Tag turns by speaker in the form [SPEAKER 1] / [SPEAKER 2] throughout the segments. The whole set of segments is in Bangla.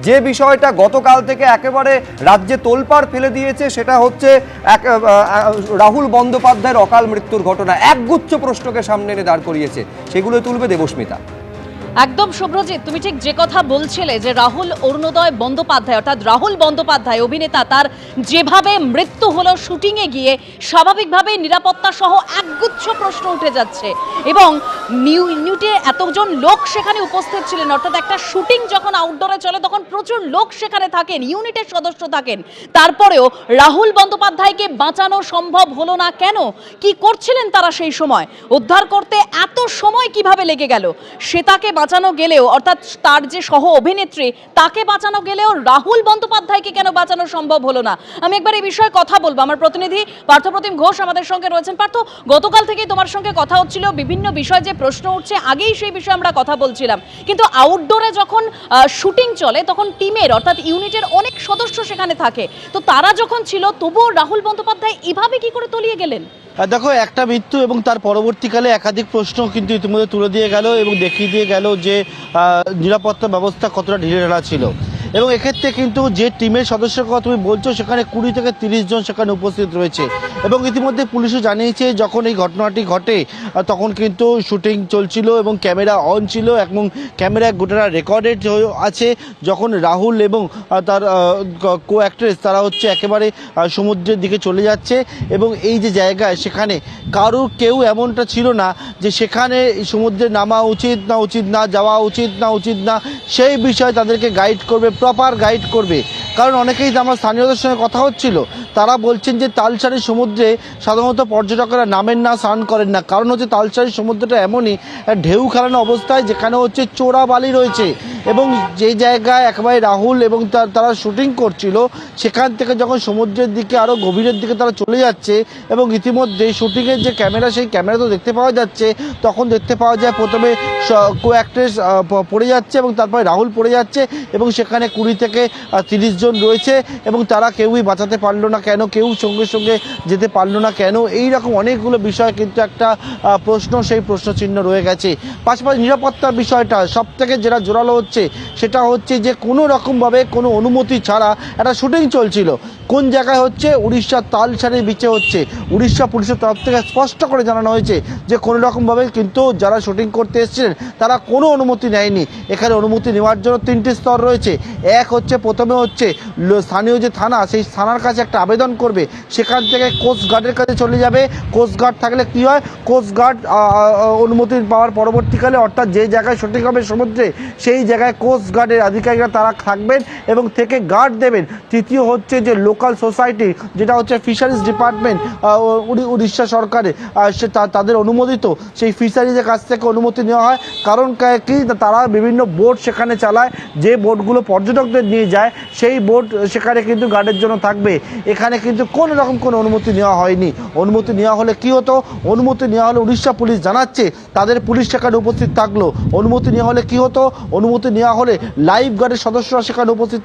[SPEAKER 1] যে বিষয়টা গতকাল থেকে একেবারে রাজ্যে তোলপাড় ফেলে দিয়েছে সেটা হচ্ছে রাহুল বন্দ্যোপাধ্যায়ের অকাল মৃত্যুর ঘটনা। একগুচ্ছ প্রশ্নকে সামনে এনে দাঁড় করিয়েছে, সেগুলো তুলবে দেবস্মিতা।
[SPEAKER 2] একদম শুভ্রজিৎ, তুমি ঠিক যে কথা বলছিলে যে রাহুল অরুণোদয় বন্দ্যোপাধ্যায় অর্থাৎ রাহুল বন্দ্যোপাধ্যায় অভিনেতা, তার যেভাবে মৃত্যু হলো শুটিংয়ে গিয়ে, স্বাভাবিকভাবে নিরাপত্তা সহ একগুচ্ছ প্রশ্ন উঠে যাচ্ছে। এবং নিউটে এতজন লোক সেখানে উপস্থিত ছিলেন, অর্থাৎ একটা শুটিং যখন আউটডোরে চলে তখন প্রচুর লোক সেখানে থাকেন, ইউনিটের সদস্য থাকেন। তারপরেও রাহুল বন্দ্যোপাধ্যায়কে বাঁচানো সম্ভব হলো না কেন? কি করছিলেন তারা সেই সময়? উদ্ধার করতে এত সময় কিভাবে লেগে গেল? শ্বেতাকে বাঁচানো গেলেও, অর্থাৎ তার যে সহ অভিনেত্রী, তাকে বাঁচানো গেলেও রাহুল বন্দ্যোপাধ্যায়কে কেন বাঁচানো সম্ভব হলো না? আমি একবার এই বিষয়ে কথা বলবো। আমার প্রতিনিধি পার্থপ্রতিম ঘোষ আমাদের সঙ্গে রয়েছেন। পার্থ, গতকাল থেকেই তোমার সঙ্গে কথা হচ্ছিল, বিভিন্ন বিষয় যে প্রশ্ন উঠছে আগেই সেই বিষয়ে আমরা কথা বলছিলাম, কিন্তু আউটডোরে যখন শুটিং চলে তখন টিমের অর্থাৎ ইউনিটের অনেক সদস্য সেখানে থাকে, তো তারা যখন ছিল তবুও রাহুল বন্দ্যোপাধ্যায় এভাবে কি করে তলিয়ে গেলেন?
[SPEAKER 3] দেখো, একটা মৃত্যু এবং তার পরবর্তীকালে একাধিক প্রশ্ন কিন্তু ইতিমধ্যে তুলে দিয়ে গেল এবং দেখিয়ে দিয়ে গেল যে নিরাপত্তা ব্যবস্থা কতটা ঢিলেঢালা ছিল। এবং এক্ষেত্রে কিন্তু যে টিমের সদস্যের কথা তুমি বলছো সেখানে 20 থেকে 30 জন সেখানে উপস্থিত রয়েছে। এবং ইতিমধ্যে পুলিশও জানিয়েছে যখন এই ঘটনাটি ঘটে তখন কিন্তু শুটিং চলছিল এবং ক্যামেরা অন ছিল এবং ক্যামেরায় গোটা রেকর্ডেড আছে। যখন রাহুল এবং তার কো অ্যাক্ট্রেস তারা হচ্ছে একেবারে সমুদ্রের দিকে চলে যাচ্ছে এবং এই যে জায়গায় সেখানে কেউ এমনটা ছিল না যে সেখানে সমুদ্রে নামা উচিত না, যাওয়া উচিত না সেই বিষয়ে তাদেরকে গাইড করবে, প্রপার গাইড করবে। কারণ অনেকেই আমার স্থানীয়দের সঙ্গে কথা হচ্ছিল, তারা বলছেন যে তালসারি সমুদ্রে সাধারণত পর্যটকরা নামেন না, স্নান করেন না। কারণ হচ্ছে তালসারি সমুদ্রটা এমনই ঢেউ খেলানো অবস্থায় যেখানে হচ্ছে চোরা বালি রয়েছে এবং যে জায়গায় একেবারে রাহুল এবং তারা শুটিং করছিল সেখান থেকে যখন সমুদ্রের দিকে আরও গভীরের দিকে তারা চলে যাচ্ছে এবং ইতিমধ্যে শুটিংয়ের যে ক্যামেরা সেই ক্যামেরা তো দেখতে পাওয়া যাচ্ছে, তখন দেখতে পাওয়া যায় প্রথমে কো অ্যাক্ট্রেস পড়ে যাচ্ছে এবং তারপরে রাহুল পড়ে যাচ্ছে এবং সেখানে 20 থেকে 30 জন রয়েছে এবং তারা কেউই বাঁচাতে পারলো না কেন, কেউ সঙ্গে সঙ্গে যেতে পারলো না কেন, এই রকম অনেকগুলো বিষয় কিন্তু একটা প্রশ্ন, সেই প্রশ্নচিহ্ন রয়ে গেছে। পাশাপাশি নিরাপত্তার বিষয়টা সব থেকে যেটা জোরালো হচ্ছে সেটা হচ্ছে যে কোনো রকমভাবে কোনো অনুমতি ছাড়া একটা শুটিং চলছিল। কোন জায়গায় হচ্ছে? উড়িষ্যার তালসারির বিচে হচ্ছে। উড়িষ্যা পুলিশের তরফ থেকে স্পষ্ট করে জানানো হয়েছে যে কোনো রকমভাবে কিন্তু যারা শুটিং করতে এসেছিলেন তারা কোনো অনুমতি নেয়নি। এখানে অনুমতি নেওয়ার জন্য 3টি স্তর রয়েছে। এক হচ্ছে, প্রথমে হচ্ছে স্থানীয় যে থানা, সেই থানার কাছে একটা আবেদন করবে, সেখান থেকে কোস্টগার্ডের কাছে চলে যাবে। কোস্টগার্ড থাকলে কী হয়, কোস্টগার্ড অনুমতি পাওয়ার পরবর্তীকালে অর্থাৎ যে জায়গায় শুটিং হবে সমুদ্রে সেই জায়গায় কোস্টগার্ডের আধিকারিকরা তারা থাকবেন এবং থেকে গার্ড দেবেন। তৃতীয় হচ্ছে যে লোকাল সোসাইটি, যেটা হচ্ছে ফিশারিজ ডিপার্টমেন্ট উড়িষ্যা সরকারের, তাদের অনুমোদিত সেই ফিশারিজের কাছ থেকে অনুমতি নেওয়া হয়। কারণ কি, তারা বিভিন্ন বোট সেখানে চালায়, যে বোটগুলো পর্যটকদের নিয়ে যায় সেই বোট সেখানে কিন্তু গার্ডের জন্য থাকবে। এখানে কিন্তু কোনো রকম কোনো অনুমতি নেওয়া হয়নি। অনুমতি নেওয়া হলে কি হতো? অনুমতি নেওয়া হলে উড়িষ্যা পুলিশ জানাচ্ছে তাদের পুলিশ সেখানে উপস্থিত থাকলো। অনুমতি নেওয়া হলে কি হতো? অনুমতি নেওয়া হলে লাইফ গার্ডের সদস্যরা সেখানে উপস্থিত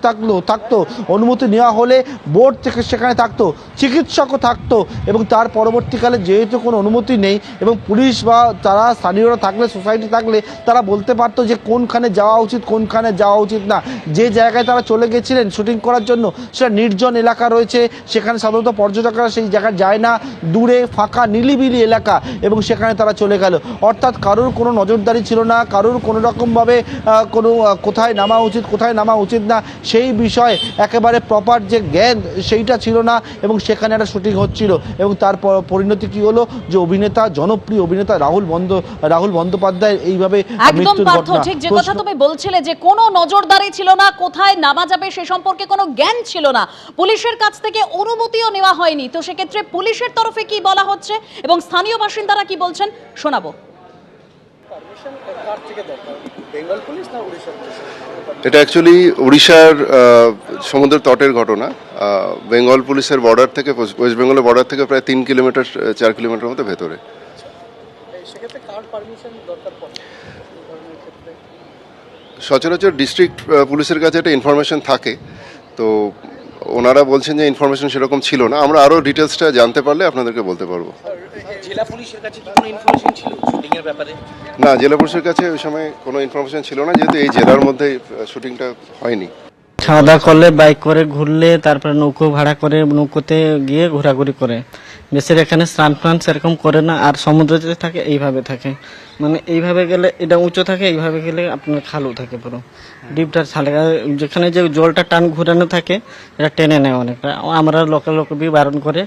[SPEAKER 3] থাকতো। অনুমতি নেওয়া হলে বোর্ড থেকে সেখানে থাকতো, চিকিৎসকও থাকতো এবং তার পরবর্তীকালে যেহেতু কোনো অনুমতি নেই এবং পুলিশ বা তারা স্থানীয়রা থাকলে, সোসাইটি থাকলে তারা বলতে পারতো যে কোনখানে যাওয়া উচিত, কোনখানে যাওয়া উচিত না। যে জায়গায় তারা চলে গেছিলেন শুটিং করার জন্য সেটা নির্জন এলাকা রয়েছে, সেখানে সাধারণত পর্যটকরা সেই জায়গায় যায় না, দূরে ফাঁকা নিলিবিলি এলাকা এবং সেখানে তারা চলে গেল। অর্থাৎ কারোর কোনো নজরদারি ছিল না, কারোর কোনো রকমভাবে কোনো কোথায় নামা উচিত, কোথায় নামা উচিত না সেই বিষয়ে একেবারে প্রপার যে জ্ঞান সেইটা ছিল না এবং সেখানে একটা শুটিং হচ্ছিল। এবং তার পরিণতি কি হলো যে জনপ্রিয় অভিনেতা রাহুল বন্দ্যোপাধ্যায় এইভাবে মৃত্যুর ঘটনা।
[SPEAKER 2] ঠিক যে কথা তুমি বলছিলে যে কোনো নজরদারি ছিল না, কোথায় নামা যাবে সে সম্পর্কে কোনো জ্ঞান ছিল না, পুলিশের কাছ থেকে অনুমতিও নেওয়া হয়নি। তো সেক্ষেত্রে পুলিশের তরফে কি বলা হচ্ছে এবং স্থানীয় বাসিন্দারা কি বলছেন শোনাবো।
[SPEAKER 4] এটা অ্যাকচুয়ালি উড়িষ্যার সমুদ্র তটের ঘটনা। বেঙ্গল পুলিশের বর্ডার থেকে, ওয়েস্ট বেঙ্গলের বর্ডার থেকে প্রায় 3 কিলোমিটার 4 কিলোমিটার মতো ভেতরে। সচরাচর ডিস্ট্রিক্ট পুলিশের কাছে একটা ইনফরমেশন থাকে, তো ওনারা বলছেন যে ইনফরমেশন সেরকম ছিল না। আমরা আরও ডিটেলসটা জানতে পারলে আপনাদেরকে বলতে পারবো।
[SPEAKER 5] জেলা পুলিশের কাছে কি কোনো ইনফরমেশন ছিল শুটিং এর ব্যাপারে?
[SPEAKER 4] না, জেলা পুলিশের কাছে ওই সময় কোনো ইনফরমেশন ছিল না, যেহেতু এই জেলার মধ্যে শুটিংটা হয়নি।
[SPEAKER 6] খাওয়া দাওয়া করলে বাইক করে ঘুরলে, তারপরে নৌকো ভাড়া করে নৌকোতে গিয়ে ঘোরাঘুরি করে। বেশির এখানে স্নান ফান সেরকম করে না, আর সমুদ্রতে থাকে এইভাবে থাকে, মানে এইভাবে গেলে এটা উঁচু থাকে, এইভাবে গেলে আপনার খালু থাকে পুরো ডিপটা ছালে, যেখানে যে জলটা টান ঘুরানো থাকে এটা টেনে নেয় অনেকটা। আমরা লোকাল লোক বারণ করে,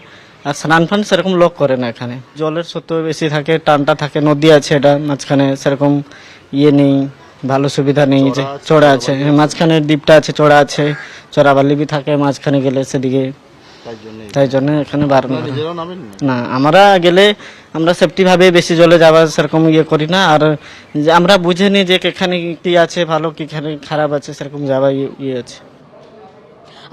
[SPEAKER 6] আর স্নান ফান সেরকম লোক করে না এখানে। জলের স্রোত বেশি থাকে, টানটা থাকে, নদী আছে এটা মাঝখানে, সেরকম ইয়ে নেই, ভালো সুবিধা নেই যে চড়া আছে, মাঝখানে দ্বীপটা আছে, চড়া আছে, চড়াবালি থাকে মাঝখানে গেলে সেদিকে, তাই জন্য এখানে বারণ করে। না, আমরা গেলে আমরা সেফটি ভাবে বেশি জলে যাওয়া সেরকম ইয়ে করি না, আর যে আমরা বুঝে নিই যে এখানে কি আছে ভালো, কি খারাপ আছে, সেরকম যাওয়া ইয়ে আছে।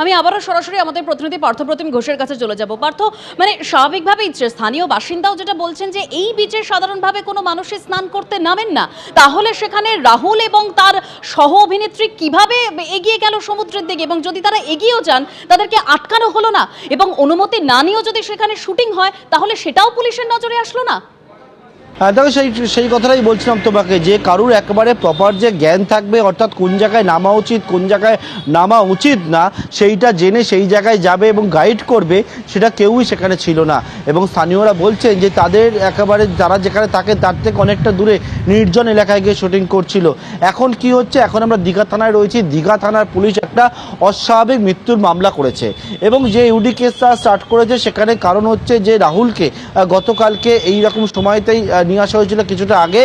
[SPEAKER 2] আমি আবারও সরাসরি আমাদের প্রতিনিধি পার্থপ্রতিম ঘোষের কাছে চলে যাব। পার্থ, মানে স্বাভাবিকভাবেই স্থানীয় বাসিন্দাও যেটা বলছেন যে এই বিচে সাধারণভাবে কোনো মানুষই স্নান করতে নামেন না, তাহলে সেখানে রাহুল এবং তার সহ অভিনেত্রী কিভাবে এগিয়ে গেল সমুদ্রের দিকে, এবং যদি তারা এগিয়েও যান তাদেরকে আটকানো হলো না, এবং অনুমতি না নিয়েও যদি সেখানে শুটিং হয় তাহলে সেটাও পুলিশের নজরে আসলো না?
[SPEAKER 3] হ্যাঁ দেখো, সেই কথাটাই বলছিলাম তোমাকে, যে কারুর একেবারে প্রপার যে জ্ঞান থাকবে, অর্থাৎ কোন জায়গায় নামা উচিত কোন জায়গায় নামা উচিত না সেইটা জেনে সেই জায়গায় যাবে এবং গাইড করবে, সেটা কেউই সেখানে ছিল না। এবং স্থানীয়রা বলছেন যে তাদের একেবারে যারা যেখানে থাকে তার থেকে অনেকটা দূরে নির্জন এলাকায় গিয়ে শুটিং করছিল। এখন কি হচ্ছে, এখন আমরা দীঘা থানায় রয়েছি, দীঘা থানার পুলিশ একটা অস্বাভাবিক মৃত্যুর মামলা করেছে, এবং যে ইউডি কেসটা স্টার্ট করেছে সেখানে কারণ হচ্ছে যে রাহুলকে গতকালকে এইরকম সময়তেই নিয়ে আসা হয়েছিল কিছুটা আগে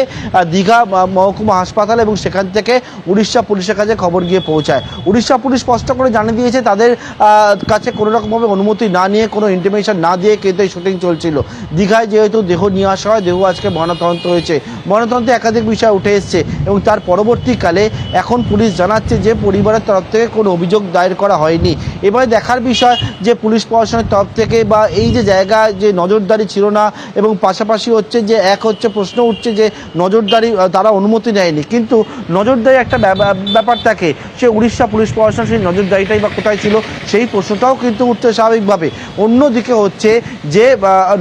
[SPEAKER 3] দীঘা মহকুমা হাসপাতাল, এবং সেখান থেকে উড়িষ্যা পুলিশের কাছে খবর গিয়ে পৌঁছায়। উড়িষ্যা পুলিশ স্পষ্ট করে জানিয়ে দিয়েছে তাদের কাছে কোনো রকমভাবে অনুমতি না নিয়ে, কোনো ইন্টিমেশন না দিয়ে কিন্তু এই শুটিং চলছিল। দীঘায় যেহেতু দেহ নিয়ে আসা হয়, দেহ আজকে ময়নাতদন্ত হয়েছে, ময়নাতদন্তে একাধিক বিষয় উঠে এসছে, এবং তার পরবর্তীকালে এখন পুলিশ জানাচ্ছে যে পরিবারের তরফ থেকে কোনো অভিযোগ দায়ের করা হয়নি। এবারে দেখার বিষয় যে পুলিশ প্রশাসনের তরফ থেকে বা এই যে জায়গায় যে নজরদারি ছিল না, এবং পাশাপাশি হচ্ছে যে হচ্ছে প্রশ্ন উঠছে যে নজরদারি তারা অনুমতি নেয়নি, কিন্তু নজরদারি একটা ব্যাপার থাকে, সে উড়িষ্যা পুলিশ প্রশাসন সেই নজরদারিটাই বা কোথায় ছিল সেই প্রশ্নটাও কিন্তু উঠছে স্বাভাবিকভাবে। অন্যদিকে হচ্ছে যে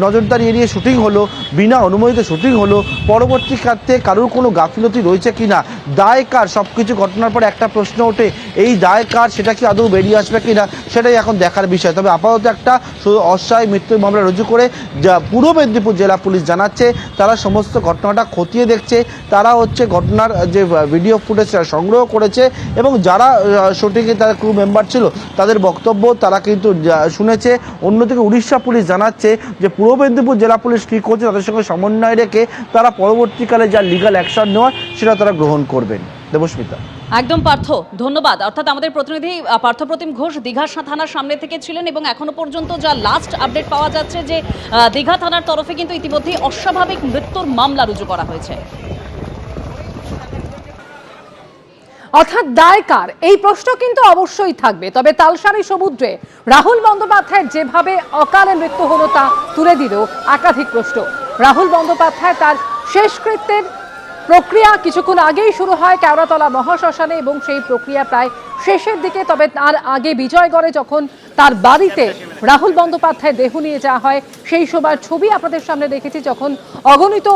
[SPEAKER 3] নজরদারি এড়িয়ে শুটিং হলো, বিনা অনুমতিতে শুটিং হলো, পরবর্তী ক্ষেত্রে কারোর কোনো গাফিলতি রয়েছে কিনা, দায় কার, সব কিছু ঘটনার পর একটা প্রশ্ন ওঠে, এই দায় কার সেটা কি আদৌ বেরিয়ে আসবে কিনা সেটাই এখন দেখার বিষয়। তবে আপাতত একটা অস্বাভাবিক মৃত্যুর মামলা রুজু করে পূর্ব মেদিনীপুর জেলা পুলিশ জানাচ্ছে তারা সমস্ত ঘটনাটা খতিয়ে দেখছে, তারা হচ্ছে ঘটনার যে ভিডিও ফুটেজ সংগ্রহ করেছে, এবং যারা শুটিংয়ে তারা ক্রু মেম্বার ছিল তাদের বক্তব্য তারা কিন্তু শুনেছে। অন্যদিকে উড়িষ্যা পুলিশ জানাচ্ছে যে পূর্ব মেদিনীপুর জেলা পুলিশ কী করছে তাদের সঙ্গে সমন্বয় রেখে তারা পরবর্তীকালে যা লিগ্যাল অ্যাকশন নেওয়ার সেটা তারা গ্রহণ করবেন। দেবস্মিতা।
[SPEAKER 2] একদম পার্থ, ধন্যবাদ। অর্থাৎ আমাদের প্রতিনিধি পার্থপ্রতিম ঘোষ দীঘা থানার সামনে থেকে ছিলেন, এবং এখনো পর্যন্ত যা লাস্ট আপডেট পাওয়া যাচ্ছে যে দীঘা থানার তরফে কিন্তু ইতিমধ্যেই অস্বাভাবিক মৃত্যুর মামলা রুজু করা হয়েছে।
[SPEAKER 7] অর্থাৎ দায় কার, এই প্রশ্ন কিন্তু অবশ্যই থাকবে। তবে তালসারি সমুদ্রে রাহুল বন্দ্যোপাধ্যায়ের যেভাবে অকালে মৃত্যু হলো তা তুলে দিল একাধিক প্রশ্ন। রাহুল বন্দ্যোপাধ্যায় তার শেষকৃত্যের প্রক্রিয়া কিছুক্ষণ আগেই শুরু হয় কেওড়াতলা মহাশ্মশানে, এবং সেই প্রক্রিয়া প্রায় শেষের দিকে। তবে তার আগে বিজয়গড়ে যখন তার বাড়িতে রাহুল বন্দ্যোপাধ্যায় দেহ নিয়ে যাওয়া হয়, সেই সময়ের ছবি আপনাদের সামনে দেখেছি, যখন অগণিত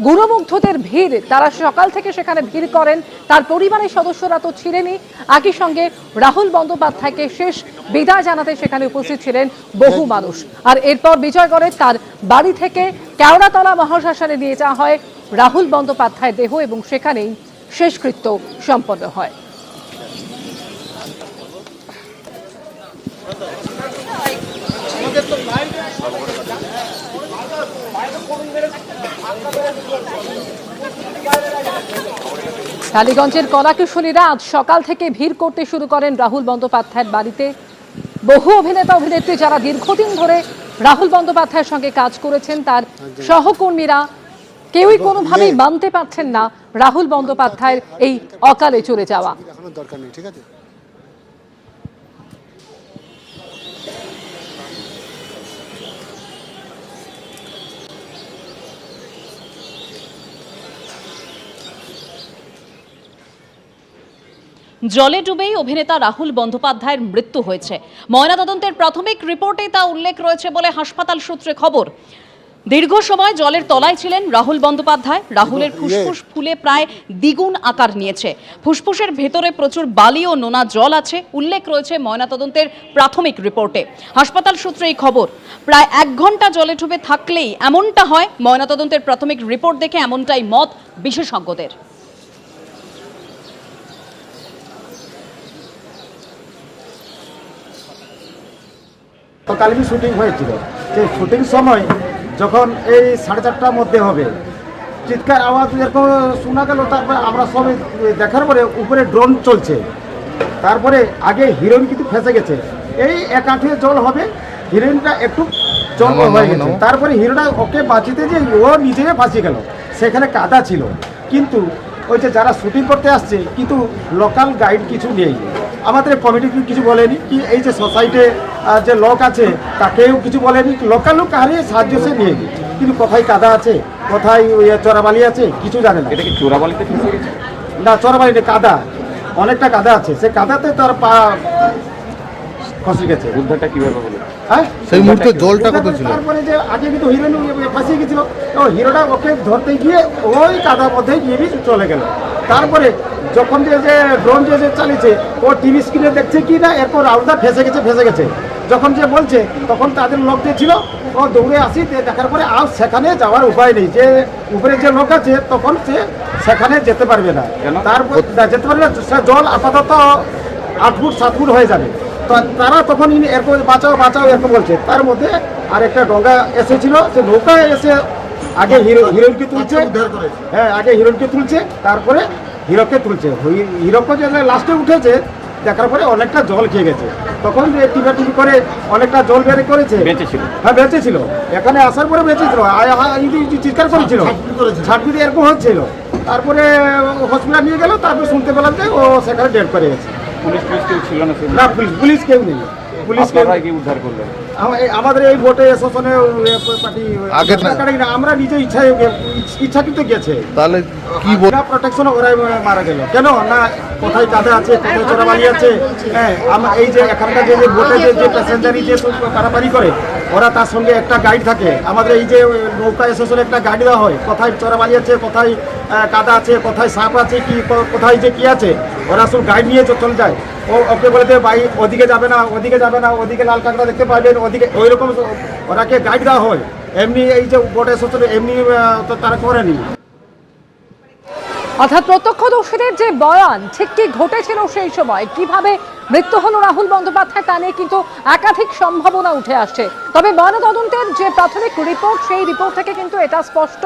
[SPEAKER 7] গুণমুগ্ধদের ভিড়, তারা সকাল থেকে সেখানে ভিড় করেন, তার পরিবারের সদস্যরা তো ছিলেনই, একই সঙ্গে রাহুল বন্দ্যোপাধ্যায়কে শেষ বিদায় জানাতে সেখানে উপস্থিত ছিলেন বহু মানুষ। আর এরপর বিজয়গড়ে তার বাড়ি থেকে কেওড়াতলা মহাশ্মশানে নিয়ে যাওয়া হয় রাহুল বন্দ্যোপাধ্যায়ের দেহ, এবং সেখানেই শেষকৃত্য সম্পন্ন হয়। টালিগঞ্জের কলাকুশলীরা আজ সকাল থেকে ভিড় করতে শুরু করেন রাহুল বন্দ্যোপাধ্যায়ের বাড়িতে। বহু অভিনেতা অভিনেত্রী যারা দীর্ঘদিন ধরে রাহুল বন্দ্যোপাধ্যায়ের সঙ্গে কাজ করেছেন, তার সহকর্মীরা কেউই কোনোভাবেই মানতে পারছেন না রাহুল বন্দ্যোপাধ্যায়ের এই অকালে চলে যাওয়া।
[SPEAKER 8] দরকার নেই, ঠিক আছে।
[SPEAKER 2] জলে ডুবেই অভিনেতা রাহুল বন্দ্যোপাধ্যায়ের মৃত্যু হয়েছে। ময়নাতদন্তের প্রাথমিক রিপোর্টে তা উল্লেখ রয়েছে বলে হাসপাতাল সূত্রে খবর। দীর্ঘ সময় জলের তলায় ছিলেন রাহুল বন্দ্যোপাধ্যায়। রাহুলের ফুসফুস ফুলে প্রায় দ্বিগুণ আকার নিয়েছে। ফুসফুসের ভেতরে প্রচুর বালি ও নোনা জল আছে, উল্লেখ রয়েছে ময়নাতদন্তের প্রাথমিক রিপোর্টে। হাসপাতাল সূত্রে এই খবর। প্রায় 1 ঘন্টা জলে ডুবে থাকলেই এমনটা হয়। ময়নাতদন্তের প্রাথমিক রিপোর্ট দেখে এমনটাই মত বিশেষজ্ঞদের।
[SPEAKER 8] কালকে শুটিং হয়েছিল, সেই শুটিং সময় যখন এই 4:30টার মধ্যে হবে, চিৎকার আওয়াজ এরকম শোনা গেল। তারপরে আমরা সবাই দেখার পরে উপরে ড্রোন চলছে। তারপরে আগে হিরোইন কিন্তু ফেঁসে গেছে, এই 1 আঁঠুয়ে জল হবে, হিরোইনটা একটু জল হয়ে গেছে। তারপরে হিরোটা ওকে বাঁচিতে যে ও নিজে ফাঁসিয়ে গেল, সেখানে কাদা ছিল। কিন্তু ওই যে যারা শুটিং করতে আসছে, কিন্তু লোকাল গাইড কিছু নেই, আমাদের কমিটি কিছু বলেনি, কি এই যে সোসাইটি যে লোক আছে তাকেও কিছু বলেনি, লোকাল লোক হারিয়ে সাহায্য সে নিয়ে গিয়ে, কিন্তু কোথায় কাদা আছে, কোথায় চোরাবালি আছে কিছু জানে না।
[SPEAKER 5] এটা কি চোরাবালিতে ফেসে গেছে?
[SPEAKER 8] না, চোরাবালিতে কাদা, অনেকটা কাদা আছে, সে কাদাতে তার পা খসে গেছে।
[SPEAKER 5] উদ্ধারটা কিভাবে হলো?
[SPEAKER 8] হ্যাঁ,
[SPEAKER 9] সেই মুহূর্তে জলটা কত ছিল?
[SPEAKER 8] তারপরে যে আগে কিন্তু হিরোইন ফাঁসিয়ে গেছিল, ও হিরোটা ওকে ধরতে গিয়ে ওই কাদার মধ্যে গিয়ে চলে গেল। তারপরে যখন যে ড্রোন যে চালিয়েছে, ও টিভি স্ক্রিনে দেখছে কি না, এরপর রাউন্ডটা ফেসে গেছে। যখন যে বলছে, তখন তাদের লোক যে ছিল ও দৌড়ে আসি, দেখার পরে আর সেখানে যাওয়ার উপায় নেই, যে উপরে যে লোক আছে তখন সে সেখানে যেতে পারবে না। তারপর যেতে পারবে না, সে জল আপাতত 8 ফুট 7 ফুট হয়ে যাবে। তো তারা তখন এরকম বাঁচাও এরকম বলছে। তার মধ্যে আর একটা ডঙ্গা এসেছিল, সে নৌকায় এসে আগে হিরোইনকে তুলছে। হ্যাঁ, আগে হিরোইনকে তুলছে, তারপরে হিরোকে তুলছে। হিরোকে যে লাস্টে উঠেছে, দেখার পরে অনেকটা জল খেয়ে গেছে। তখন টিপি করে অনেকটা জল বের করেছে।
[SPEAKER 5] বেঁচেছিল?
[SPEAKER 8] হ্যাঁ, বেঁচেছিল। এখানে আসার পরে বেঁচেছিল, চিৎকার করেছিল, ছাটপিটি এরকম হচ্ছিল। তারপরে হসপিটাল নিয়ে গেল, তারপরে শুনতে পেলাম যে ও সেখানে ডেড করে গেছে।
[SPEAKER 5] পুলিশ কেউ ছিল না?
[SPEAKER 8] না, পুলিশ কেউ নেই। পুলিশ কেউ
[SPEAKER 5] কি উদ্ধার করলো?
[SPEAKER 8] আমাদের এই ভোটে এসোসনে পার্টি আমরা নিজে ইচ্ছাকৃত গেছে।
[SPEAKER 9] তাহলে কি
[SPEAKER 8] প্রোটেকশন ওরাই মারা গেল কেন না, কোথায় কাদা আছে, কোথায় চোরাবালি আছে। হ্যাঁ, এই যে এখানকার যে ভোটে যে প্যাসেঞ্জারি যে পারাপারি করে, ওরা তার সঙ্গে একটা গাইড থাকে। আমাদের এই যে নৌকা এসোসনে একটা গাইড দেওয়া হয়, কোথায় চোরাবালি আছে, কোথায় কাদা আছে, কোথায় সাপ আছে, কি কোথায় যে কি আছে, ওরা সব গাইড নিয়ে চলে যায়। ওকে বলে দেবে ভাই ওদিকে যাবে না, ওদিকে লাল কাঁকড়া দেখতে পাবেন, ওদিকে ওইরকম ওরাকে গাইড দেওয়া হয়। এমনি এই যে ভোট এসোসনে এমনি তারা করেনি।
[SPEAKER 7] অর্থাৎ প্রত্যক্ষদর্শীদের যে বয়ান, ঠিক কি ঘটেছিল সেই সময়, কিভাবে মৃত্যু হলো রাহুল বন্দ্যোপাধ্যায়, তা নিয়ে কিন্তু একাধিক সম্ভাবনা উঠে আসছে। তবে ময়নাতদন্তের যে প্রাথমিক রিপোর্ট, সেই রিপোর্ট থেকে কিন্তু এটা স্পষ্ট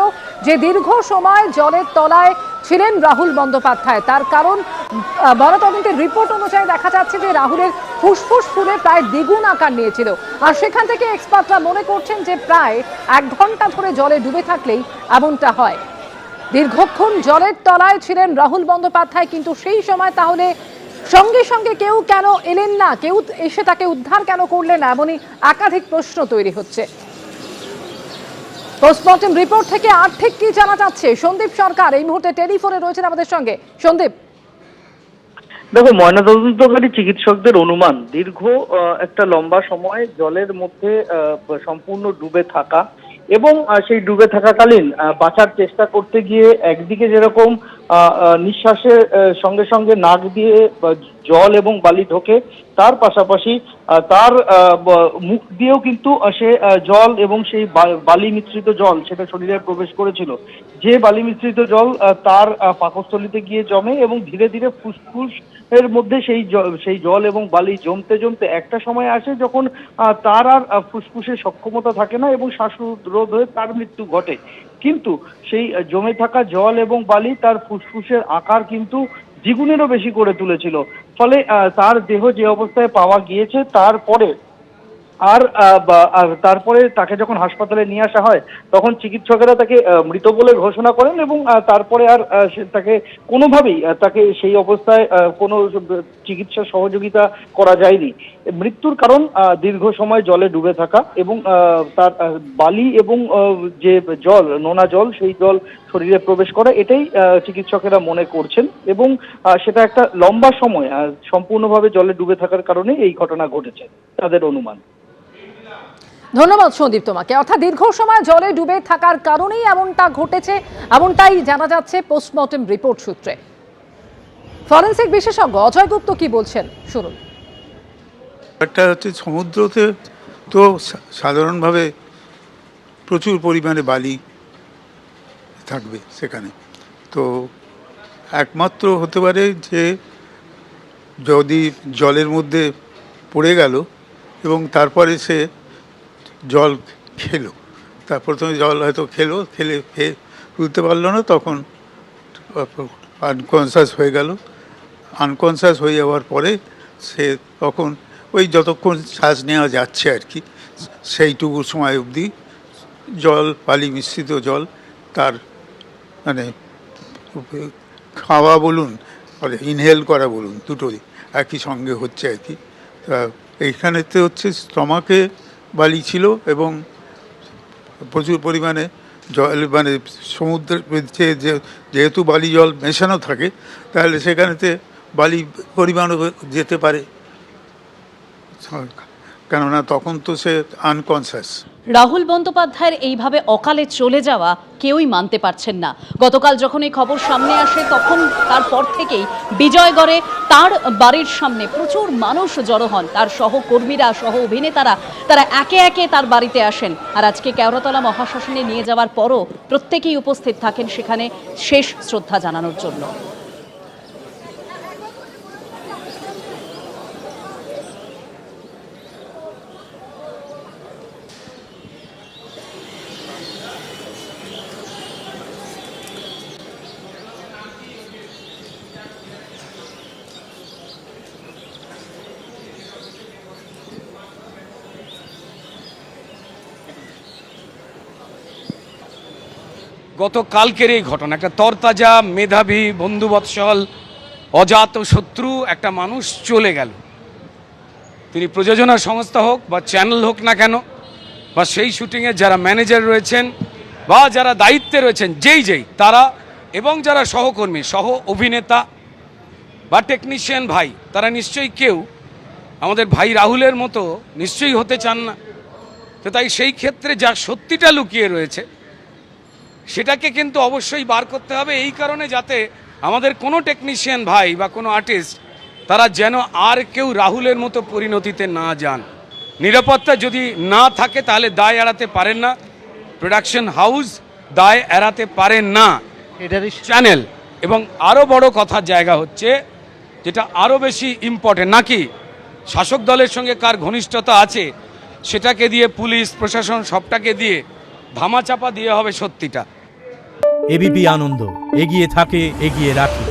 [SPEAKER 7] যে দীর্ঘ সময় জলের তলায় ছিলেন রাহুল বন্দ্যোপাধ্যায়। তার কারণ ময়নাতদন্তের রিপোর্ট অনুযায়ী দেখা যাচ্ছে যে রাহুলের ফুসফুস ফুলে প্রায় দ্বিগুণ আকার নিয়েছিল। আর সেখান থেকে এক্সপার্টরা মনে করছেন যে প্রায় 1 ঘন্টা ধরে জলে ডুবে থাকলেই এমনটা হয়। দীর্ঘক্ষণ জলের তলায় ছিলেন রাহুল বন্দ্যোপাধ্যায়, কিন্তু সেই সময় তাহলে সঙ্গে সঙ্গে কেউ কেন এলেন না, কেউ এসে তাকে উদ্ধার কেন করলেন না, এমনই একাধিক প্রশ্ন তৈরি হচ্ছে। পোস্টমর্টেম রিপোর্ট থেকে আর ঠিক কি জানা যাচ্ছে, সন্দীপ সরকার এই মুহূর্তে টেলিফোনে রয়েছেন আমাদের সঙ্গে। সন্দীপ,
[SPEAKER 10] দেখো, ময়নাতদন্তকারী চিকিৎসকদের অনুমান দীর্ঘ একটা লম্বা সময় জলের মধ্যে সম্পূর্ণ ডুবে থাকা এবং সেই ডুবে থাকাকালীন বাঁচার চেষ্টা করতে গিয়ে একদিকে যেরকম নিঃশ্বাসের সঙ্গে সঙ্গে নাক দিয়ে জল এবং বালি ঢোকে, তার পাশাপাশি তার মুখ দিয়েও কিন্তু সে জল এবং সেই বালি মিশ্রিত জল সেটা শরীরে প্রবেশ করেছিল। যে বালি মিশ্রিত জল তার পাকস্থলীতে গিয়ে জমে এবং ধীরে ধীরে ফুসফুস এর মধ্যে সেই জল এবং বালি জমতে জমতে একটা সময় আসে যখন তার আর ফুসফুসের সক্ষমতা থাকে না এবং শ্বাসরোধ হয়ে তার মৃত্যু ঘটে। কিন্তু সেই জমে থাকা জল এবং বালি তার ফুসফুসের আকার কিন্তু দ্বিগুণেরও বেশি করে তুলেছিল। ফলে তার দেহ যে অবস্থায় পাওয়া গিয়েছে, তারপরে তাকে যখন হাসপাতালে নিয়ে আসা হয়, তখন চিকিৎসকেরা তাকে মৃত বলে ঘোষণা করেন এবং তারপরে আর তাকে কোনোভাবেই তাকে সেই অবস্থায় কোনো চিকিৎসা সহযোগিতা করা যায়নি। মৃত্যুর কারণ দীর্ঘ সময় জলে ডুবে থাকা এবং তার বালি এবং যে জল, নোনা জল, সেই জল শরীরে প্রবেশ করা, এটাই চিকিৎসকেরা মনে করছেন এবং সেটা একটা লম্বা সময় সম্পূর্ণভাবে জলে ডুবে থাকার কারণে এই ঘটনা ঘটেছে তাদের অনুমান।
[SPEAKER 7] ধন্যবাদ সন্দীপ তোমাকে। অর্থাৎ দীর্ঘ সময় জলে ডুবে থাকার কারণেই এমনটা ঘটেছে, এমনটাই জানা যাচ্ছে পোস্টমর্টেম রিপোর্ট সূত্রে। ফরেনসিক বিশেষজ্ঞ অজয় গুপ্ত কি বলছেন শুনুন।
[SPEAKER 11] একটা হচ্ছে সমুদ্রতে তো সাধারণভাবে প্রচুর পরিমাণে বালি থাকবে সেখানে, তো একমাত্র হতে পারে যে যদি জলের মধ্যে পড়ে গেল এবং তারপরে সে জল খেলো, তারপর তুমি জল হয়তো খেলে তুলতে পারলো না, তখন আনকনসিয়াস হয়ে গেল। আনকনসিয়াস হয়ে যাওয়ার পরে সে তখন ওই যতক্ষণ শ্বাস নেওয়া যাচ্ছে আর কি, সেইটুকু সময় অবধি জল, বালি মিশ্রিত জল তার মানে খাওয়া বলুন ইনহেল করা বলুন দুটোই একই সঙ্গে হচ্ছে আর কি। তা এইখানেতে হচ্ছে স্টমাকে বালি ছিল এবং প্রচুর পরিমাণে জল, মানে সমুদ্রের যেহেতু বালি জল মেশানো থাকে, তাহলে সেখানেতে বালি পরিমাণও যেতে পারে, কেননা তখন তো সে আনকনসিয়াস।
[SPEAKER 2] রাহুল বন্দ্যোপাধ্যায়ের এইভাবে অকালে চলে যাওয়া কেউই মানতে পারছেন না। গতকাল যখন এই খবর সামনে আসে তখন তারপর থেকেই বিজয়গড়ে তার বাড়ির সামনে প্রচুর মানুষ জড়ো হন, তার সহকর্মীরা, সহ অভিনেতারা, তারা একে একে তার বাড়িতে আসেন। আর আজকে কেওড়াতলা মহাশ্মশানে নিয়ে যাওয়ার পরও প্রত্যেকেই উপস্থিত থাকেন সেখানে শেষ শ্রদ্ধা জানানোর জন্য।
[SPEAKER 12] গতকালকের এই ঘটনা, একটা তরতাজা, মেধাবী, বন্ধুবৎসল, অজাত শত্রু একটা মানুষ চলে গেল। তিনি প্রযোজনা সংস্থা হোক বা চ্যানেল হোক না কেন, বা সেই শুটিংয়ে যারা ম্যানেজার রয়েছেন বা যারা দায়িত্বে রয়েছেন, যেই তারা এবং যারা সহকর্মী, সহ অভিনেতা বা টেকনিশিয়ান ভাই, তারা নিশ্চয়ই কেউ আমাদের ভাই রাহুলের মতো নিশ্চয়ই হতে চান না। তো তাই সেই ক্ষেত্রে যা সত্যিটা লুকিয়ে রয়েছে সেটাকে কিন্তু অবশ্যই বার করতে হবে, এই কারণে যাতে আমাদের কোনো টেকনিশিয়ান ভাই বা কোনো আর্টিস্ট তারা যেন আর কেউ রাহুলের মতো পরিণতিতে না যান। নিরাপত্তা যদি না থাকে তাহলে দায় এড়াতে পারেন না প্রোডাকশন হাউস, দায় এড়াতে পারেন না
[SPEAKER 3] এটারই
[SPEAKER 12] চ্যানেল। এবং আরও বড় কথার জায়গা হচ্ছে, যেটা আরও বেশি ইম্পর্টেন্ট, নাকি শাসক দলের সঙ্গে কার ঘনিষ্ঠতা আছে সেটাকে দিয়ে পুলিশ প্রশাসন সবটাকে দিয়ে ধামাচাপা দিয়ে হবে সত্যিটা।
[SPEAKER 13] এবিপি আনন্দ, এগিয়ে থাকে, এগিয়ে রাখে।